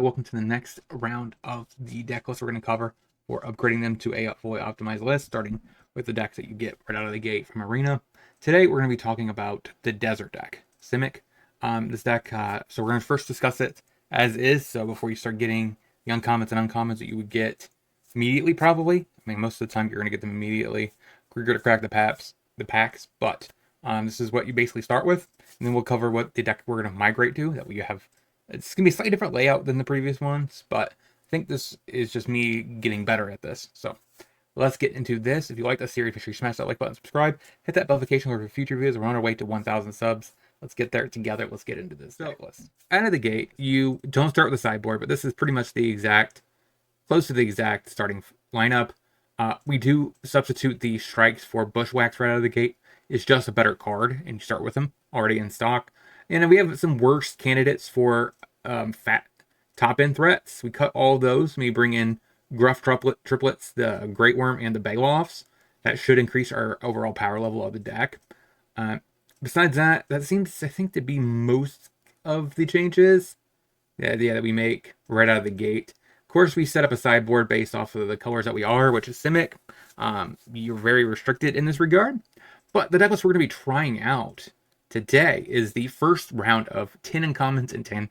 welcome to the next round of the deck list we're going to cover for upgrading them to a fully optimized list, starting with the decks that you get right out of the gate from Arena. Today, we're going to be talking about the Desert deck, Simic. This deck, so we're going to first discuss it as is, so before you start getting the uncommons and uncommons that you would get immediately, probably. I mean, most of the time you're going to get them immediately. We're going to crack the packs, but this is what you basically start with, and then we'll cover what the deck we're going to migrate to, that we have. It's going to be a slightly different layout than the previous ones, but I think this is just me getting better at this. So let's get into this. If you like this series, make sure you smash that like button, subscribe, hit that notification alert for future videos. We're on our way to 1,000 subs. Let's get there together. Let's get into this deck list. Out of the gate, you don't start with the sideboard, but this is pretty much close to the exact starting lineup. We do substitute the strikes for Bushwhacks right out of the gate. It's just a better card, and you start with them already in stock. And then we have some worse candidates for fat top-end threats. We cut all those. We bring in Gruff triplets, the Great Worm, and the Baylofts. That should increase our overall power level of the deck. Besides that, that seems, I think, to be most of the changes that we make right out of the gate. Of course, we set up a sideboard based off of the colors that we are, which is Simic. You're very restricted in this regard. But the deck list we're going to be trying out today is the first round of 10 uncommons and 10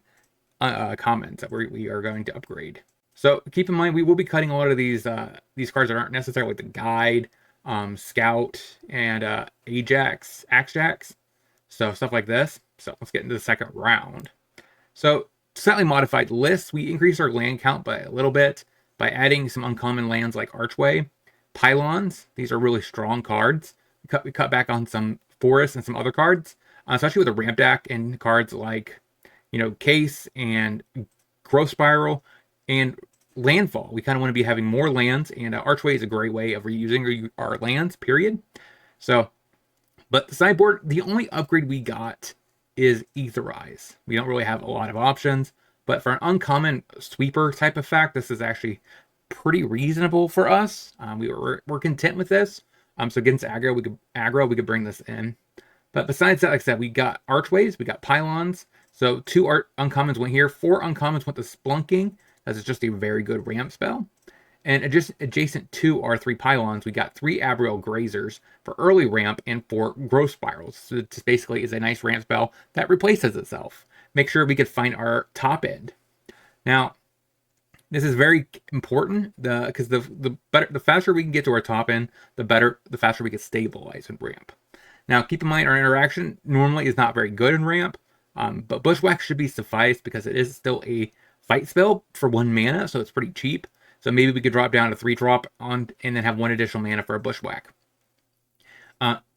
commons that we are going to upgrade. So keep in mind, we will be cutting a lot of these cards that aren't necessarily like the Guide, Scout, and Ajax, Axjax. So stuff like this. So let's get into the second round. So slightly modified lists. We increased our land count by a little bit by adding some uncommon lands like Archway, Pylons. These are really strong cards. We cut back on some forests and some other cards, especially with a ramp deck and cards like, Case and Growth Spiral and Landfall. We kind of want to be having more lands, and Archway is a great way of reusing our lands, period. So, but the sideboard, the only upgrade we got is Etherize. We don't really have a lot of options, but for an uncommon sweeper type effect, this is actually pretty reasonable for us. We're content with this. So against aggro, we could bring this in. But besides that, like I said, we got Archways, we got Pylons. So 2 uncommons went here. 4 uncommons went to Splunking. That's just a very good ramp spell. And just adjacent to our 3 Pylons, we got 3 Abriel Grazers for early ramp and 4 Growth Spirals. So it just basically is a nice ramp spell that replaces itself. Make sure we could find our top end. Now, this is very important because the faster we can get to our top end, the faster we can stabilize and ramp. Now, keep in mind, our interaction normally is not very good in ramp, but Bushwhack should be sufficed because it is still a fight spell for 1 mana, so it's pretty cheap. So maybe we could drop down to 3 drop and then have 1 additional mana for a Bushwhack.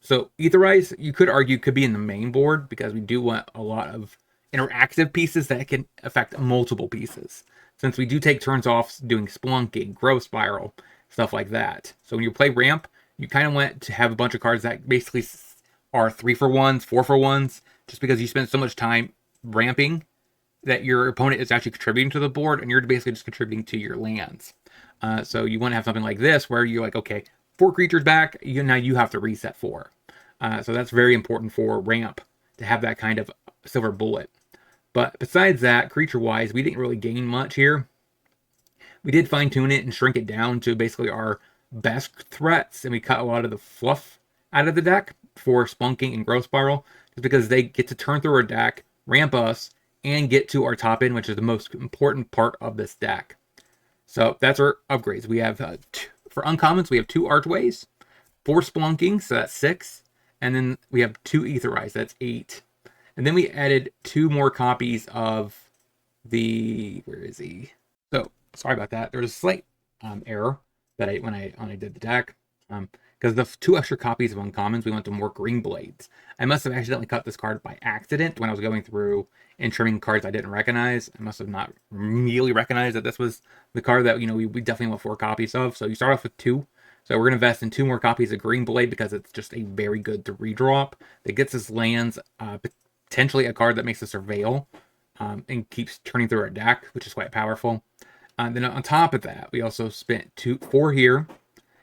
So Etherize, you could argue, could be in the main board because we do want a lot of interactive pieces that can affect multiple pieces. Since we do take turns off doing Splunking, Growth Spiral, stuff like that. So when you play ramp, you kind of want to have a bunch of cards that basically are 3-for-1s, 4-for-1s, just because you spend so much time ramping that your opponent is actually contributing to the board, and you're basically just contributing to your lands. So you want to have something like this, where you're like, okay, 4 creatures back, now you have to reset 4. So that's very important for ramp, to have that kind of silver bullet. But besides that, creature-wise, we didn't really gain much here. We did fine-tune it and shrink it down to basically our best threats, and we cut a lot of the fluff out of the deck for Splunking and Growth Spiral, just because they get to turn through our deck, ramp us, and get to our top end, which is the most important part of this deck. So that's our upgrades. We have, for uncommons, we have 2 Archways, 4 Splunking, so that's 6, and then we have 2 Etherize, that's 8. And then we added 2 more copies of the, where is he? So, sorry about that. There was a slight error that when I did the deck. Because the 2 extra copies of uncommons, we went to more Green Blades. I must have accidentally cut this card by accident when I was going through and trimming cards I didn't recognize. I must have not immediately recognized that this was the card that, we definitely want 4 copies of. So you start off with 2. So we're going to invest in 2 more copies of Green Blade because it's just a very good 3-drop that gets us lands, potentially a card that makes us surveil and keeps turning through our deck, which is quite powerful. Then on top of that, we also spent 4 here, and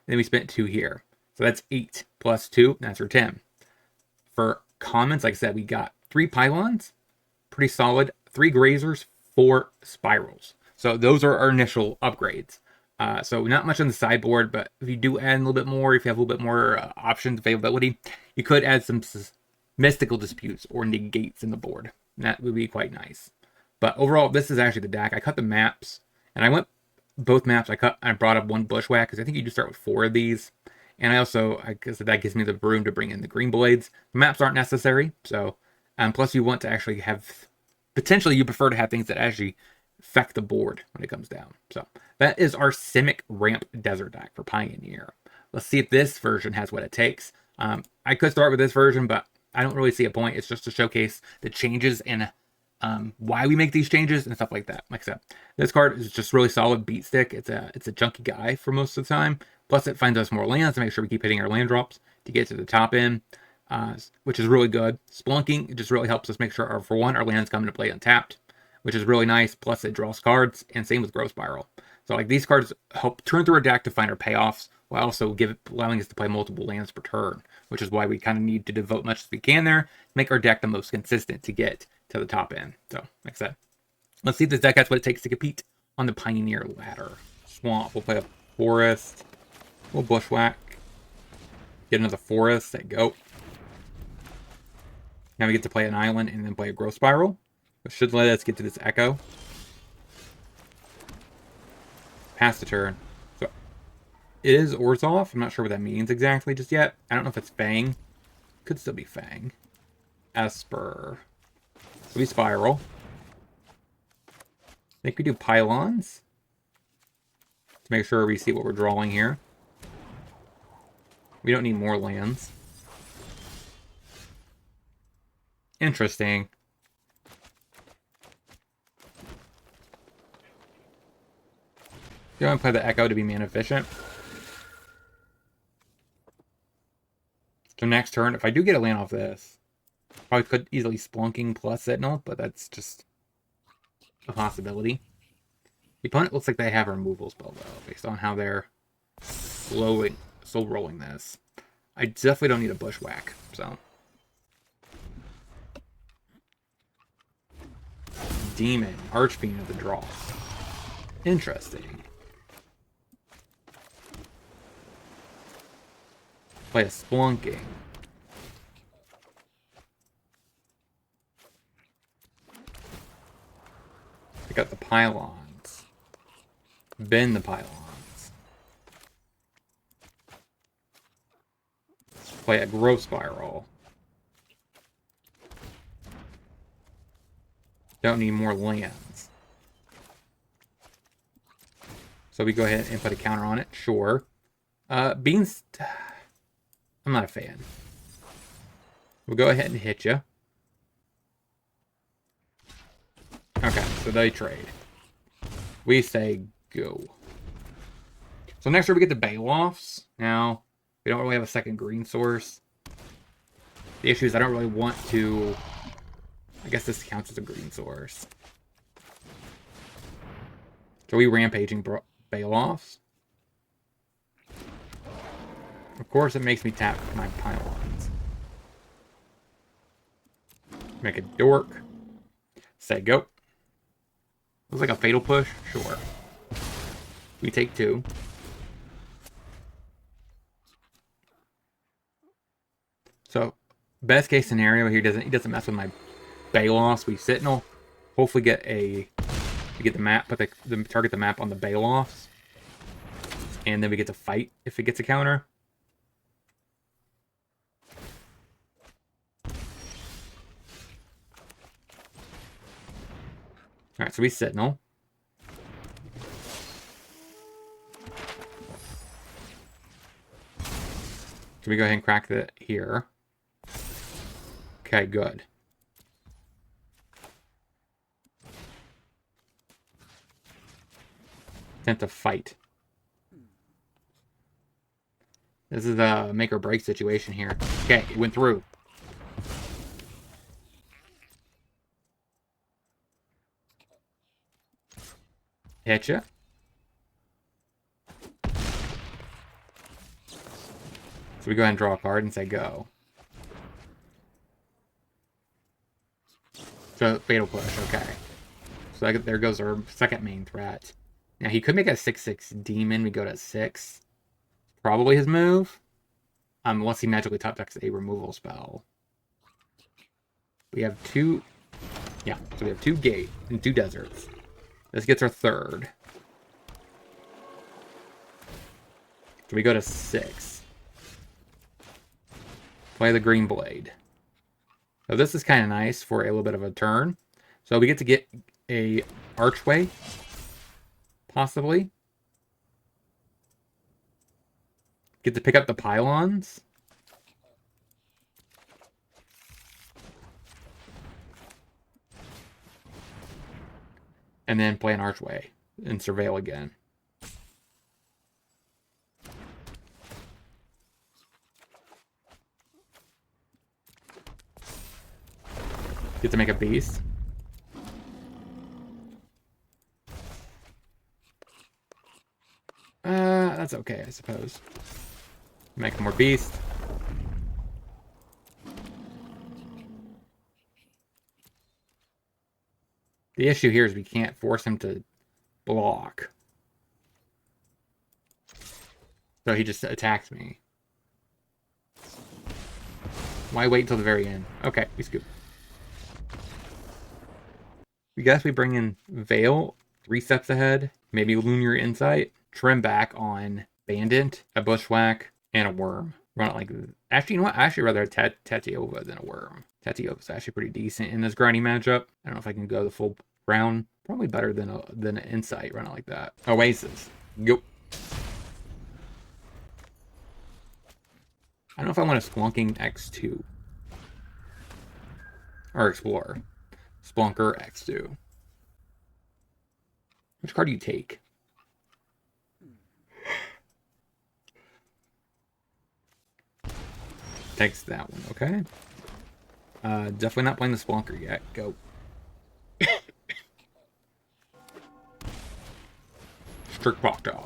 then we spent 2 here. So that's 8 plus 2, that's our 10. For commons, like I said, we got 3 Pylons, pretty solid, 3 Grazers, 4 Spirals. So those are our initial upgrades. So not much on the sideboard, but if you do add a little bit more, if you have a little bit more options, availability, you could add some mystical disputes or negates in the board. That would be quite nice. But overall, this is actually the deck. I cut the maps, and I went both maps. I brought up one bushwhack because I think you do start with 4 of these. And I guess that gives me the room to bring in the green blades. The maps aren't necessary, so plus you want to actually have, potentially you prefer to have things that actually affect the board when it comes down. So that is our Simic Ramp Desert deck for Pioneer. Let's see if this version has what it takes. I could start with this version, but I don't really see a point. It's just to showcase the changes and why we make these changes and stuff like that. Like I said, this card is just really solid beat stick. It's a junky guy for most of the time. Plus, it finds us more lands to make sure we keep hitting our land drops to get to the top end, which is really good. Splunking, it just really helps us make sure, for one, our lands come into play untapped, which is really nice. Plus, it draws cards, and same with Growth Spiral. So, like, these cards help turn through our deck to find our payoffs, while also allowing us to play multiple lands per turn, which is why we kind of need to devote much as we can there to make our deck the most consistent to get to the top end. So, like I said, let's see if this deck has what it takes to compete on the Pioneer ladder. Swamp, we'll play a Forest. We'll bushwhack. Get another Forest. There you go. Now we get to play an island and then play a Growth Spiral, which should let us get to this Echo. Pass the turn. So it is Orzhov. I'm not sure what that means exactly just yet. I don't know if it's Fang. Could still be Fang. Esper. So we Spiral. I think we do Pylons to make sure we see what we're drawing here. We don't need more lands. Interesting. Go and play the Echo to be mana efficient. So next turn, if I do get a land off this, probably could easily Splunking plus Sentinel, but that's just a possibility. The opponent looks like they have a removal spell, though, based on how they're slow rolling this. I definitely don't need a bushwhack, so. Demon, Archfiend of the draw. Interesting. Play a Splunking. Pick up the Pylons. Bend the Pylons. Play a Growth Spiral. Don't need more lands. So we go ahead and put a counter on it. Sure. Beans, I'm not a fan. We'll go ahead and hit you. Okay, so they trade. We say go. So next we get the Baylofts. Now, we don't really have a second green source. The issue is I don't really want to... I guess this counts as a green source. So we Rampaging Baylofts. Of course, it makes me tap my Pylons. Make a Dork. Say go. Looks like a Fatal Push. Sure. We take 2. So, best case scenario here, he doesn't mess with my Baylofts. We Sentinel. Hopefully get the map, put the target the map on the Baylofts. And then we get to fight if it gets a counter. Alright, so we Sentinel. So we go ahead and crack that here. Okay, good. Attempt to fight. This is a make or break situation here. Okay, it went through. Hit ya. So we go ahead and draw a card and say go. So Fatal Push, okay. So there goes our second main threat. Now he could make a 6/6 demon. We go to 6. Probably his move. Unless he magically top decks a removal spell. We have 2. Yeah, so we have 2 gate and 2 deserts. This gets our third. So we go to 6. Play the green blade. So this is kind of nice for a little bit of a turn. So we get to get a archway, possibly. Get to pick up the pylons. And then play an archway and surveil again. Get to make a beast. That's okay, I suppose. Make more beast. The issue here is we can't force him to block. So he just attacks me. Why wait till the very end? Okay, we scoop. We guess we bring in Veil 3 steps ahead. Maybe Lunar Insight. Trim back on Bandit, a Bushwhack, and a Worm. Run it like... Actually, you know what? I actually rather have Tatiova than a Worm. Tatiova's actually pretty decent in this grindy matchup. I don't know if I can go the full round. Probably better than an Insight. Run it like that. Oasis. Go. I don't know if I want a Splunking X2. Or Explorer. Splunker X2. Which card do you take? Takes that one, okay. Definitely not playing the Splunker yet. Go. Strict Proctor.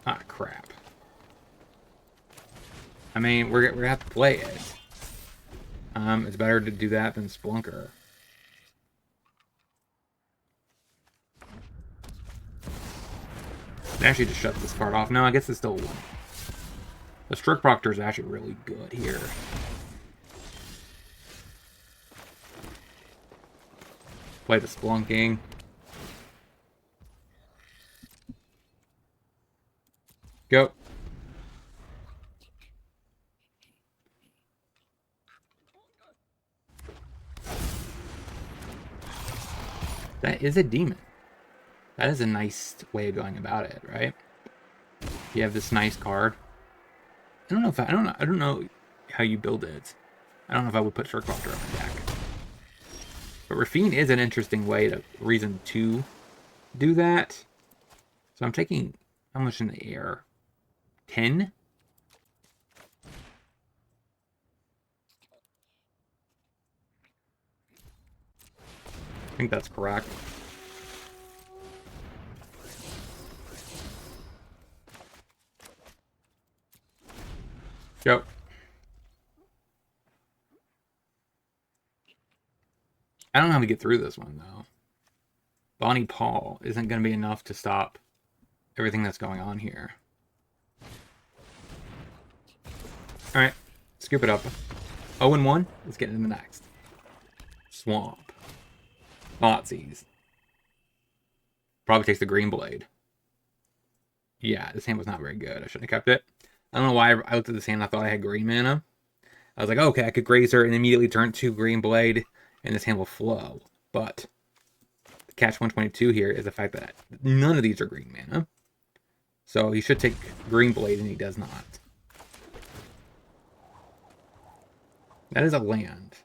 Ah, crap. I mean, we're gonna have to play it. It's better to do that than Splunker. I actually just shut this card off. No, I guess it's still one. The Strict Proctor is actually really good here. Play the Splunking. Go. That is a demon. That is a nice way of going about it, right? You have this nice card. I don't know how you build it. I don't know if I would put Strict Proctor on my deck. But Rafine is an interesting reason to do that. So I'm taking how much in the air? 10? I think that's correct. Yep. I don't know how to get through this one, though. Bonnie Paul isn't going to be enough to stop everything that's going on here. Alright, scoop it up. 0-1. Let's get into the next. Swamp. Thoughtseize. Probably takes the green blade. Yeah, this hand was not very good. I shouldn't have kept it. I don't know why I looked at this hand. I thought I had green mana. I was like, oh, okay, I could graze her and immediately turn to green blade, and this hand will flow. But the catch 122 here is the fact that none of these are green mana. So he should take green blade, and he does not. That is a land.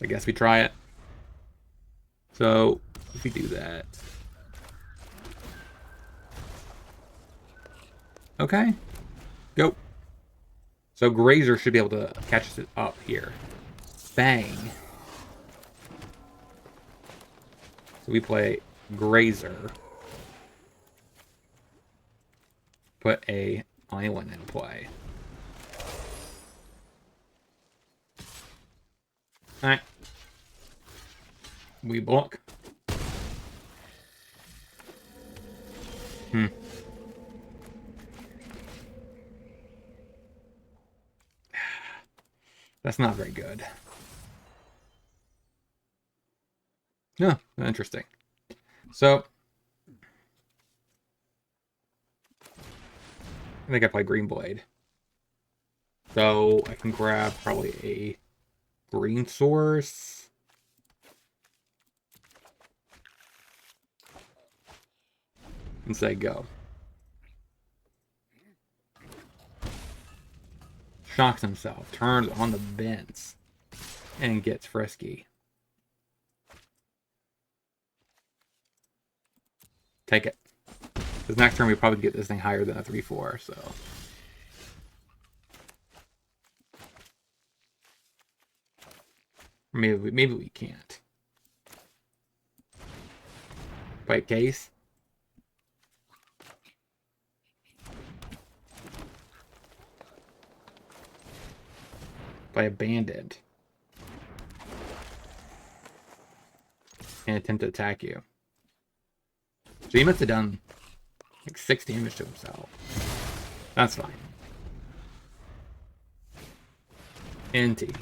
I guess we try it. So if we do that. Okay. Go. So Grazer should be able to catch it up here. Bang. So we play Grazer. Put a island in play. Alright. We block. That's not very good. No, interesting. So, I think I play Green Blade. So, I can grab probably a green source. And say go. Shocks himself, turns on the bends, and gets frisky. Take it. Because next turn we probably get this thing higher than a 3-4, so. Maybe we can't. Play case. Play abandoned. And attempt to attack you. So he must have done like 6 damage to himself. That's fine. NT.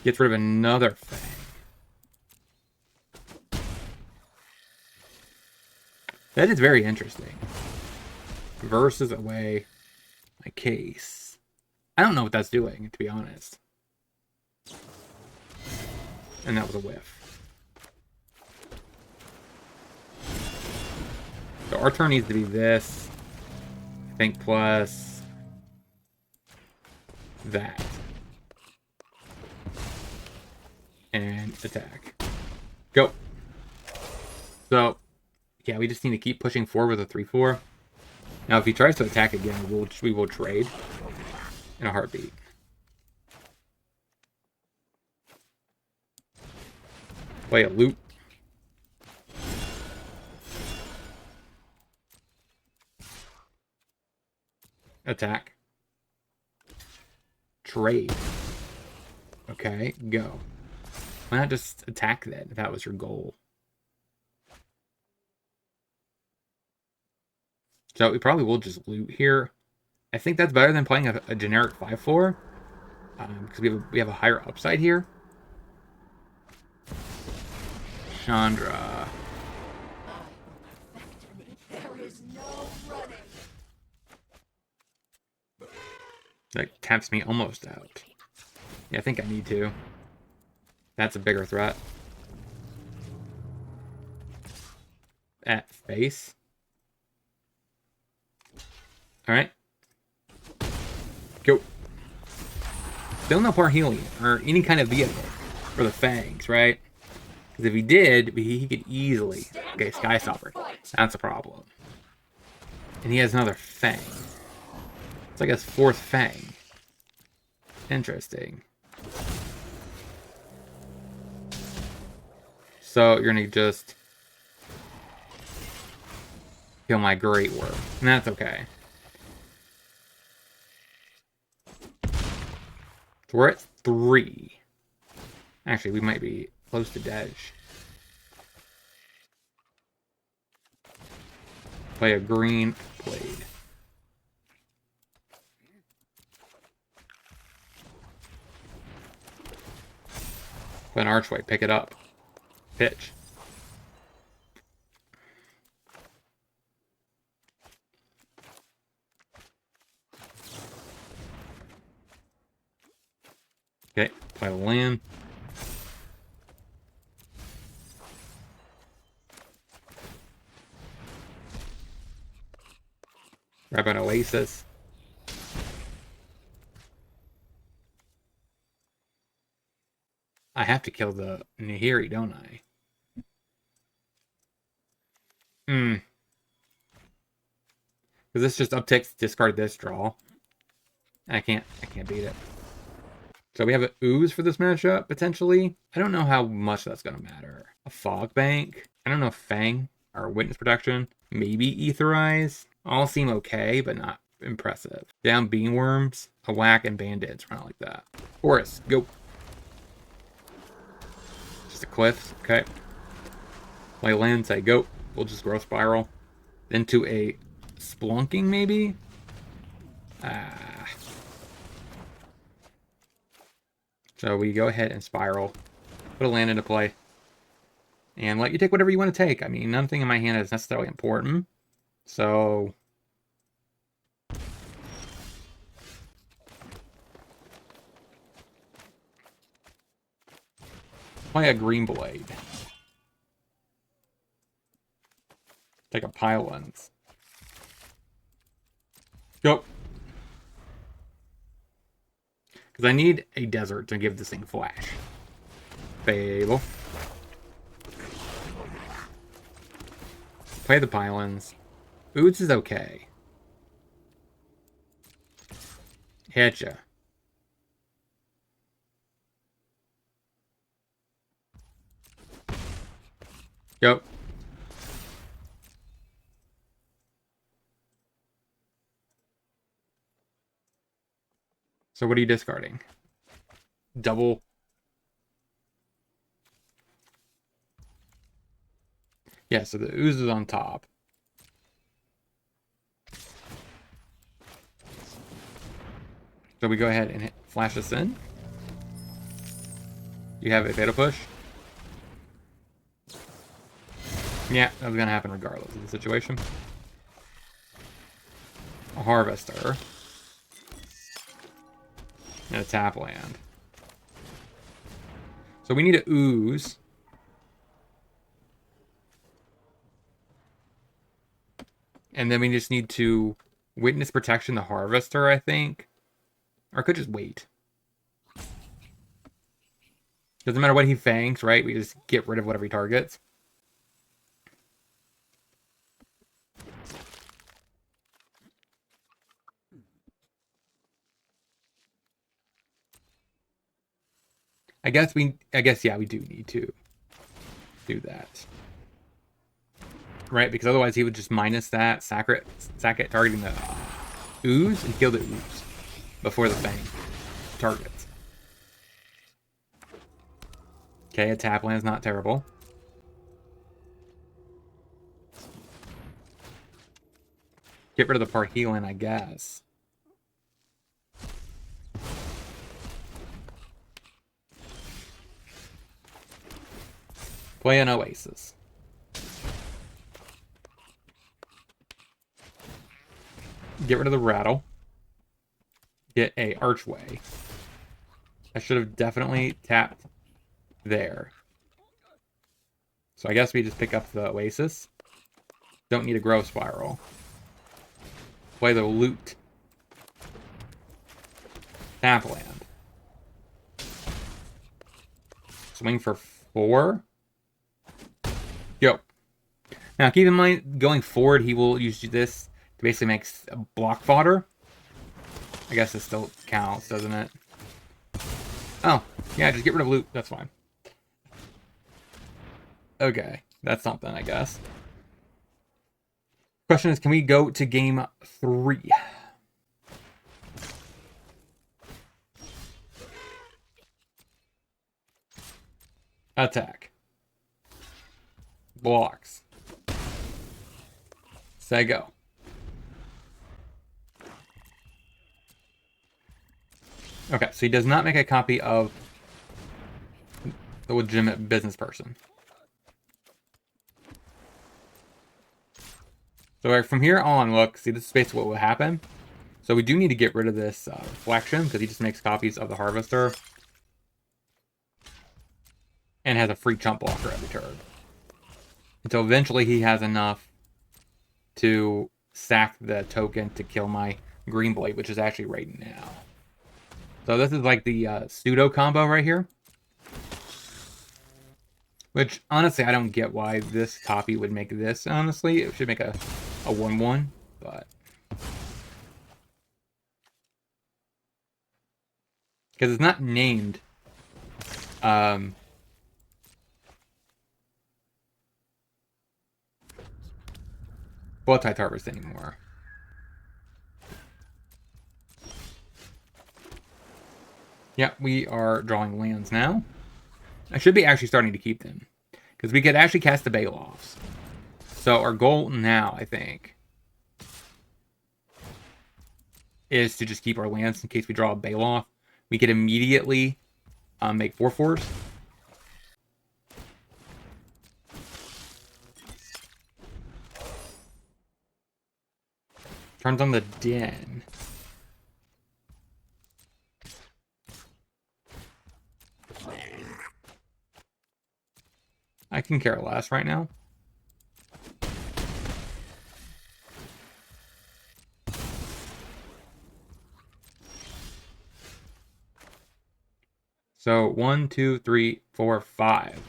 Gets rid of another Fang. That is very interesting. Versus away my case. I don't know what that's doing, to be honest. And that was a whiff. So our turn needs to be this. I think plus that. And attack. Go. So, yeah, we just need to keep pushing forward with a 3-4. Now, if he tries to attack again, we will trade in a heartbeat. Play a loot. Attack. Trade. Okay, go. Why not just attack then, if that was your goal? So we probably will just loot here. I think that's better than playing a generic 5-4. Because we have a higher upside here. Chandra. That taps me almost out. Yeah, I think I need to. That's a bigger threat. At face. Alright. Go. Still no Parhelion or any kind of vehicle for the Fangs, right? Because if he did, he could easily. Okay, Skystopper. That's a problem. And he has another Fang. It's like his 4th Fang. Interesting. So you're gonna just kill my Great Worm. And that's okay. So we're at 3. Actually, we might be close to Dej. Play a green blade. Play an archway, pick it up. Pitch. Okay, play land. Grab an Oasis. I have to kill the Nahiri, don't I? Because this just upticks, discard this, draw. I can't beat it. So we have an Ooze for this matchup, potentially. I don't know how much that's going to matter. A Fog Bank. I don't know if Fang or Witness Protection. Maybe Etherize. All seem okay, but not impressive. Down Beamworms. a whack and bandits run out like that. Forest, go. Just a cliff, okay. Play land, say go. We'll just growth spiral. Then to a splunking, maybe? So we go ahead and spiral. Put a land into play. And let you take whatever you want to take. I mean, nothing in my hand is necessarily important. So... play a green blade. Take a pylons. Go. Because I need a desert to give this thing flash. Fable. Play the pylons. Oots is okay. Hitcha. Yep. So what are you discarding? Double. Yeah, so the ooze is on top. So we go ahead and flash this in. You have a fatal push. Yeah, that was going to happen regardless of the situation. A harvester. And a tap land. So we need a ooze. And then we just need to witness protection the harvester, I think. Or I could just wait. Doesn't matter what he fangs, right? We just get rid of whatever he targets. I guess yeah, we do need to do that. Right, because otherwise he would just minus that, sack it, targeting the ooze, and kill the ooze before the fang targets. Okay, a tap land's not terrible. Get rid of the Parhelan, I guess. Play an Oasis. Get rid of the rattle. Get a archway. I should have definitely tapped there. So I guess we just pick up the Oasis. Don't need a growth spiral. Play the loot. Tap land. Swing for 4. Go. Now keep in mind, going forward, he will use this to basically make a block fodder. I guess this still counts, doesn't it? Oh, yeah, just get rid of loot. That's fine. Okay, that's something, I guess. Question is, can we go to game 3? Attack. Blocks. Say go. Okay, so he does not make a copy of the legitimate business person. So from here on, look, see, this is basically what will happen. So we do need to get rid of this reflection, because he just makes copies of the harvester. And has a free chump blocker every turn. Until eventually he has enough to sack the token to kill my green blade, which is actually right now. So this is like the pseudo combo right here. Which, honestly, I don't get why this copy would make this, honestly. It should make a 1-1, but... because it's not named... Blood Tide Harvest anymore. Yeah, we are drawing lands now. I should be actually starting to keep them, because we could actually cast the Balefs. So our goal now, I think, is to just keep our lands in case we draw a Baloth. We could immediately make 4/4s. Turns on the Den. I can care less right now. So 1, 2, 3, 4, 5.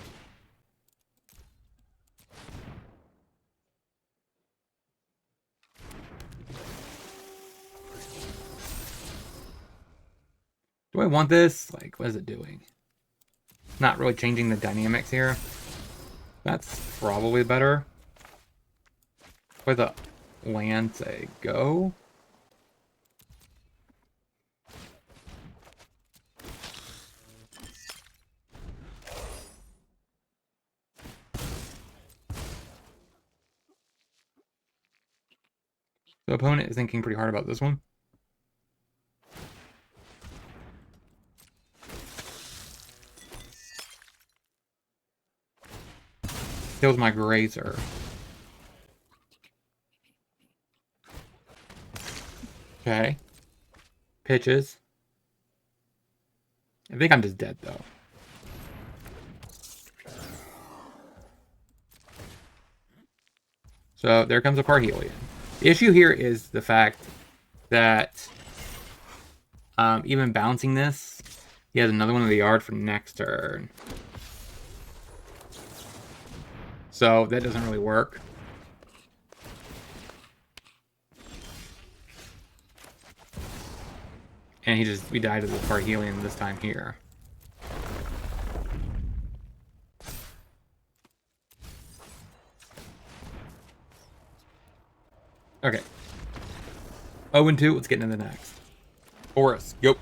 Do I want this? Like, what is it doing? Not really changing the dynamics here. That's probably better. Play the land, say go. The opponent is thinking pretty hard about this one. Kills my Grazer. Okay. Pitches. I think I'm just dead, though. So there comes a Parhelion. The issue here is the fact that even bouncing this, he has another one in the yard for next turn. So that doesn't really work. And we died to the Parhelion this time here. Okay. 0-2, let's get into the next. Horus, yep.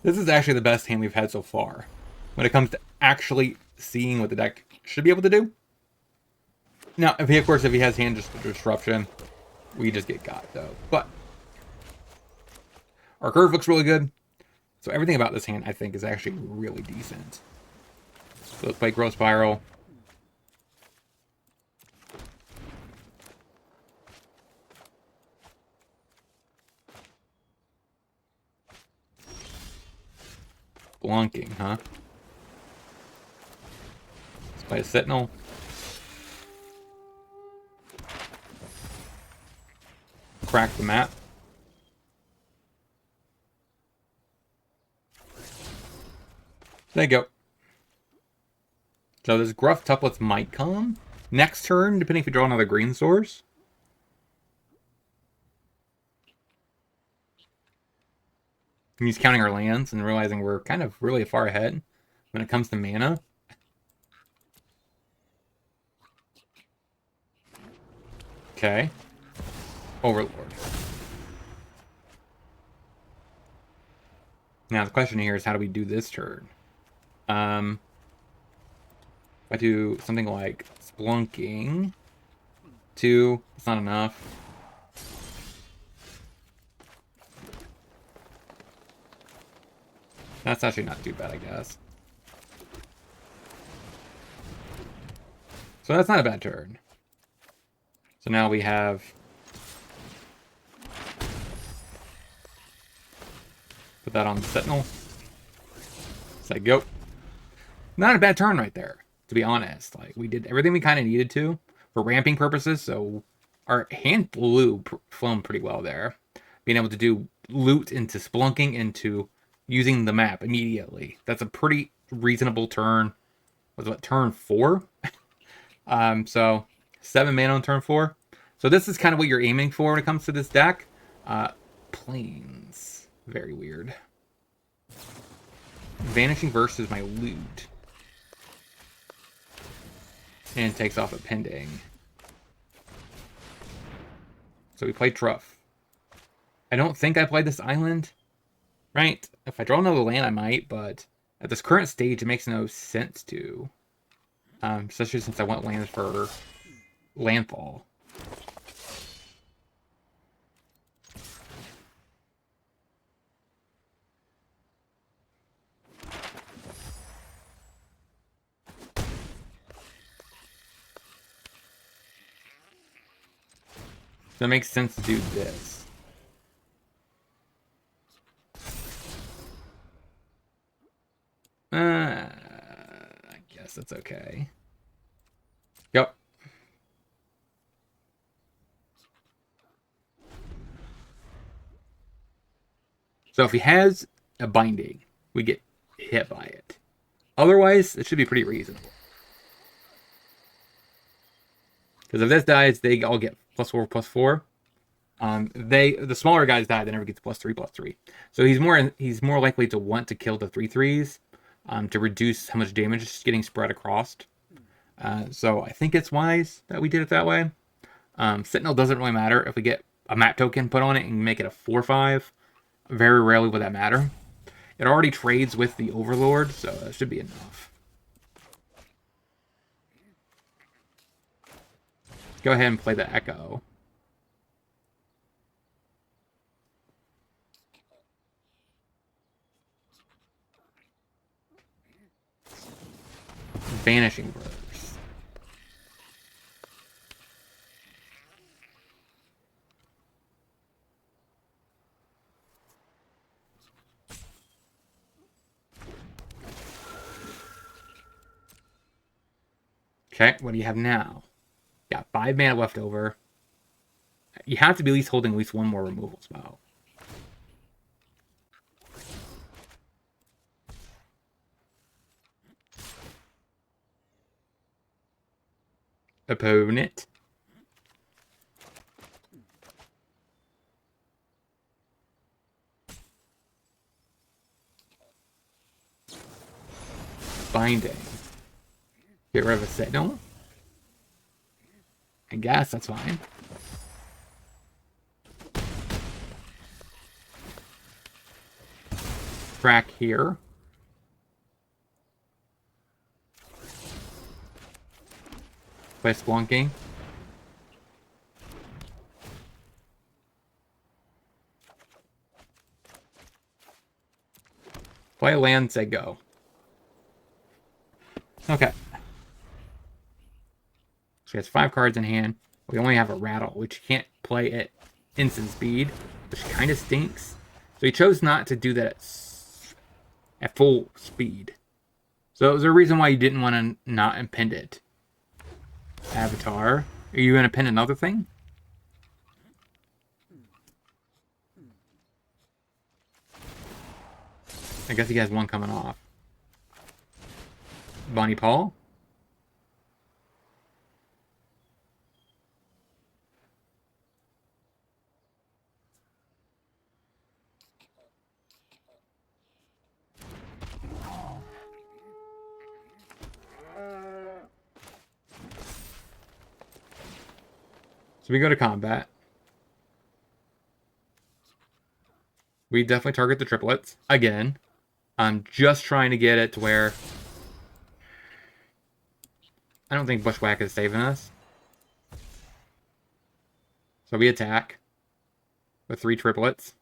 This is actually the best hand we've had so far. When it comes to actually seeing what the deck should be able to do. Now, of course, if he has hand disruption, we just get got, though. But our curve looks really good. So everything about this hand, I think, is actually really decent. So let's play Growth Spiral. Blunking, huh? Let's play a Sentinel. Crack the map. There you go. So this Gruff Tuplets might come next turn, depending if you draw another green source. And he's counting our lands and realizing we're kind of really far ahead when it comes to mana. Okay. Overlord. Now the question here is, how do we do this turn? If I do something like Splunking, 2, it's not enough. That's actually not too bad, I guess. So that's not a bad turn. So now we have... Put that on the Sentinel. Say go. Not a bad turn right there, to be honest. Like, we did everything we kind of needed to for ramping purposes, so our hand flown pretty well there. Being able to do loot into Splunking into using the map immediately. That's a pretty reasonable turn. Was what, turn 4? So 7 mana on turn 4. So this is kind of what you're aiming for when it comes to this deck. Plains. Very weird. Vanishing versus my loot. And takes off a pending. So we played Truff. I don't think I played this island. right? If I draw another land, I might, but at this current stage, it makes no sense to. Especially since I want lands for landfall. So it makes sense to do this. I guess that's okay. Yep. So if he has a binding, we get hit by it. Otherwise, it should be pretty reasonable. Because if this dies, they all get +4/+4. The smaller guys die, they never get +3/+3. So he's more likely to want to kill the 3/3s to reduce how much damage is getting spread across. So I think it's wise that we did it that way. Sentinel doesn't really matter if we get a map token put on it and make it a 4/5. Very rarely would that matter. It already trades with the Overlord, so that should be enough. Go ahead and play the Echo. Vanishing Verse. Okay, what do you have now? Got 5 mana left over. You have to be at least holding at least one more removal spell. Opponent. Binding. Get rid of a Sentinel. I guess that's fine. Crack here. Play Splunking. Play land, say go. Okay. So he has 5 cards in hand. We only have a Rattle, which you can't play at instant speed, which kind of stinks. So he chose not to do that at full speed. So is there a reason why you didn't want to not impend it? Avatar. Are you going to pin another thing? I guess he has one coming off. Bonnie Paul. So we go to combat. We definitely target the triplets. Again, I'm just trying to get it to where I don't think Bushwhack is saving us. So we attack with 3 triplets.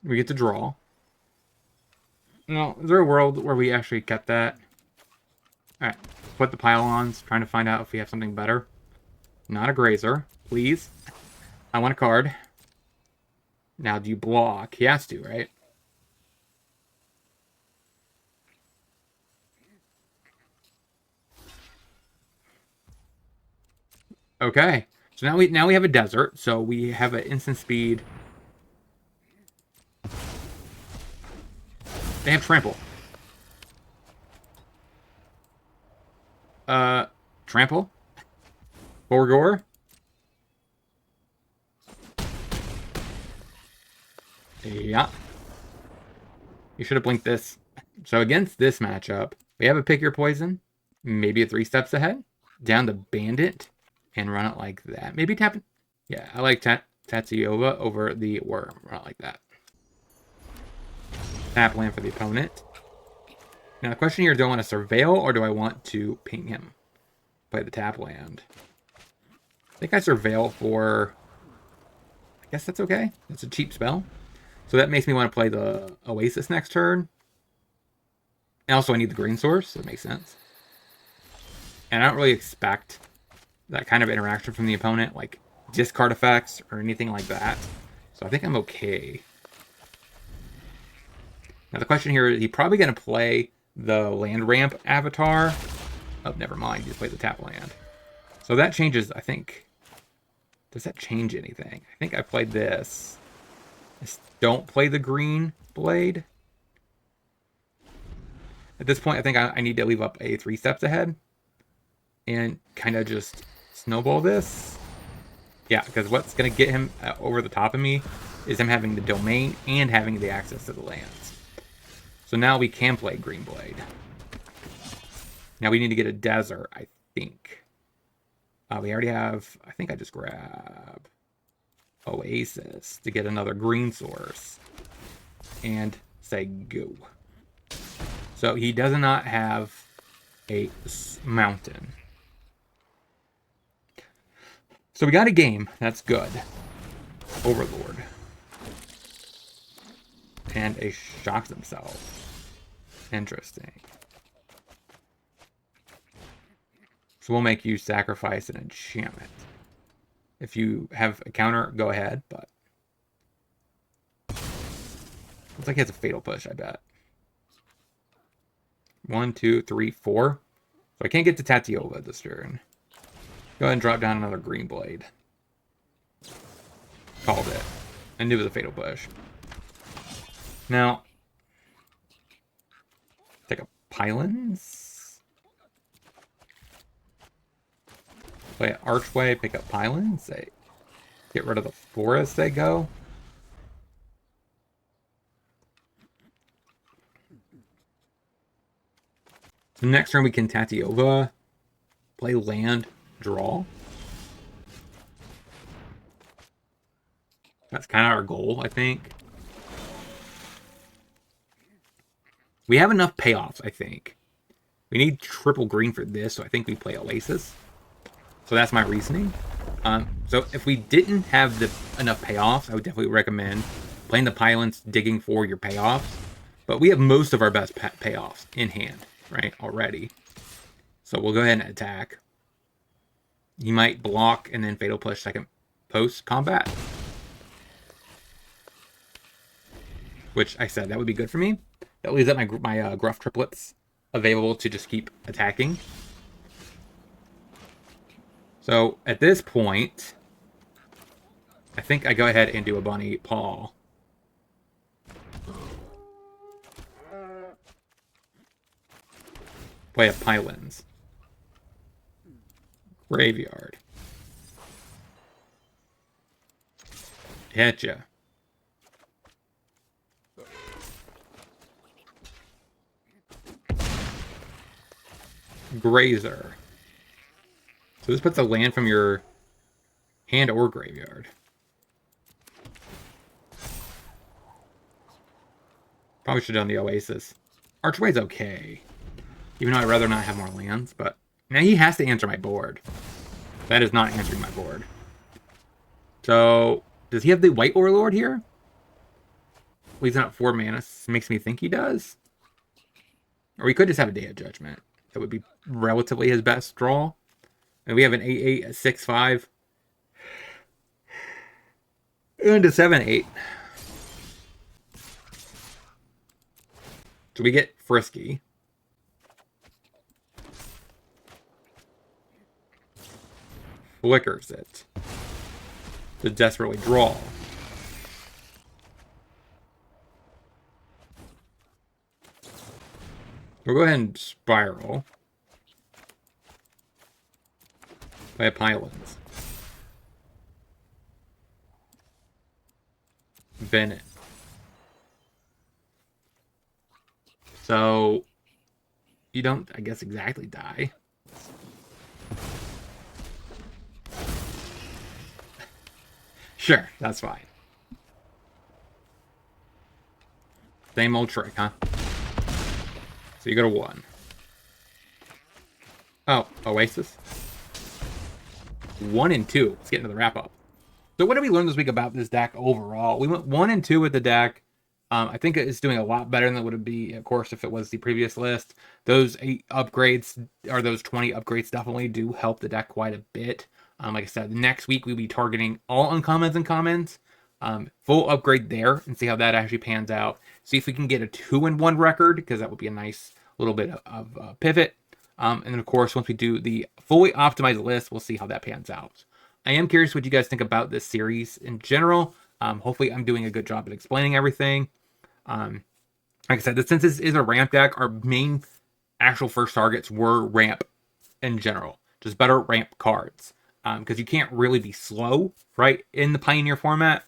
We get to draw. No, is there a world where we actually kept that? Alright, put the pylons, trying to find out if we have something better. Not a grazer, please. I want a card. Now, do you block? He has to, right? Okay. So now we have a desert, so we have an instant speed. They have trample. Trample? Borgor? Yeah. You should have blinked this. So against this matchup, we have a pick your poison. maybe a 3 steps ahead. Down the Bandit and run it like that. Maybe tap it. Yeah, I like Tatsiova over the Worm. Run it like that. Tap land for the opponent. Now the question here, do I want to Surveil or do I want to ping him? Play the tap land. I think I Surveil for... I guess that's okay. It's a cheap spell. So that makes me want to play the Oasis next turn. And also I need the green source, so it makes sense. And I don't really expect that kind of interaction from the opponent, like discard effects or anything like that. So I think I'm okay. Now the question here is, he's probably going to play the land ramp avatar. Oh, never mind. He just played the tap land. So that changes, I think. Does that change anything? I think I played this. Just don't play the green blade. At this point, I think I need to leave up a 3 steps ahead. And kind of just snowball this. Yeah, because what's going to get him over the top of me is him having the domain and having the access to the lands. So now we can play Green Blade. Now we need to get a desert, I think. We already have... I think I just grab Oasis to get another green source. And say go. So he does not have a mountain. So we got a game. That's good. Overlord. And a shocks himself. Interesting. So we'll make you sacrifice an enchantment. If you have a counter, go ahead, but... looks like he has a fatal push, I bet. 1, 2, 3, 4. So I can't get to Tatsiova this turn. Go ahead and drop down another green blade. Called it. I knew it was a fatal push. Now, take a Pylons. Play an Archway, pick up Pylons. Say, get rid of the forest, they go. So next turn we can Tatsiova. Play land. Draw. That's kind of our goal, I think. We have enough payoffs, I think. We need triple green for this, so I think we play Oasis. So that's my reasoning. So if we didn't have enough payoffs, I would definitely recommend playing the Pylons, digging for your payoffs. But we have most of our best payoffs in hand, right, already. So we'll go ahead and attack. He might block and then fatal push second post combat. Which I said that would be good for me. That leaves up my gruff triplets available to just keep attacking. So at this point, I think I go ahead and do a bunny paw. Play a Pylons. Graveyard. Hitcha. Grazer. So this puts a land from your hand or graveyard. Probably should have done the Oasis. Archway's okay. Even though I'd rather not have more lands, but now he has to answer my board. That is not answering my board. So, does he have the White Warlord here? Well, he's not 4 mana. Makes me think he does. Or we could just have a Day of Judgment. That would be relatively his best draw. And we have an 8-8, a 6-5, and a 7-8. So we get Frisky. Flickers it to desperately draw. We'll go ahead and spiral. Play a Pylons. Bennett. You don't, I guess, exactly die. Sure, that's fine. Same old trick, huh? So you go to 1. Oh, Oasis. 1 and 2. Let's get into the wrap-up. So what did we learn this week about this deck overall? We went 1 and 2 with the deck. I think it's doing a lot better than it would be, of course, if it was the previous list. Those 8 upgrades, or those 20 upgrades, definitely do help the deck quite a bit. Like I said, next week we'll be targeting all uncommons and commons. Full upgrade there and see how that actually pans out. See if we can get a 2-1 record, because that would be a nice little bit of pivot. And then, of course, once we do the fully optimized list, we'll see how that pans out. I am curious what you guys think about this series in general. Hopefully, I'm doing a good job at explaining everything. Like I said, since this is a ramp deck, our main actual first targets were ramp in general. Just better ramp cards. Because you can't really be slow, right, in the Pioneer format.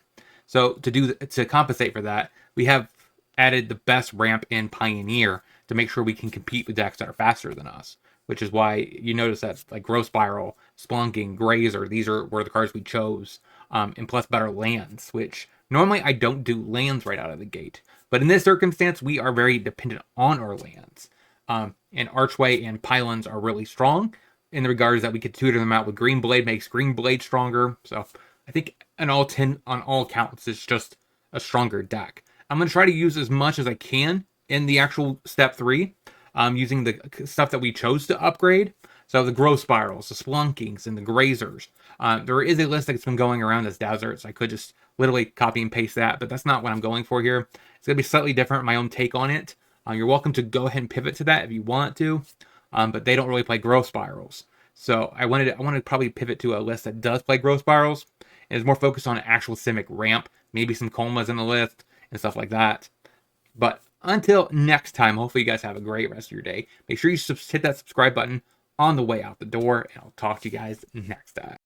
So to compensate for that, we have added the best ramp in Pioneer to make sure we can compete with decks that are faster than us. Which is why you notice that like Growth Spiral, Splunking, Grazer, were the cards we chose. And plus better lands, which normally I don't do lands right out of the gate. But in this circumstance, we are very dependent on our lands. And Archway and Pylons are really strong in the regards that we could tutor them out with Green Blade, makes Green Blade stronger. So I think on all counts, it's just a stronger deck. I'm going to try to use as much as I can in the actual step 3, using the stuff that we chose to upgrade. So the Growth Spirals, the Splunkings, and the Grazers. There is a list that's been going around as deserts. I could just literally copy and paste that, but that's not what I'm going for here. It's going to be slightly different, my own take on it. You're welcome to go ahead and pivot to that if you want to, but they don't really play Growth Spirals. So I wanted to probably pivot to a list that does play Growth Spirals and is more focused on actual Simic ramp, maybe some Comas in the list and stuff like that. But until next time, hopefully you guys have a great rest of your day. Make sure you hit that subscribe button on the way out the door, and I'll talk to you guys next time.